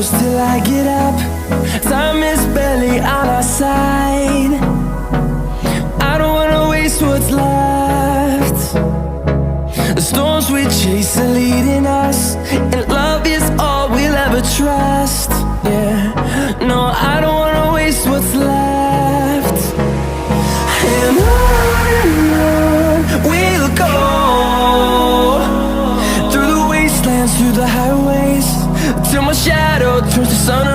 close till I get up. Time is barely on our side. I don't wanna waste what's left. The storms we chase are leading us, and love is all we'll ever trust. Yeah, no, I don't wanna waste what's left. And on we'll go, through the wastelands, through the highways, till my shadow turns to sun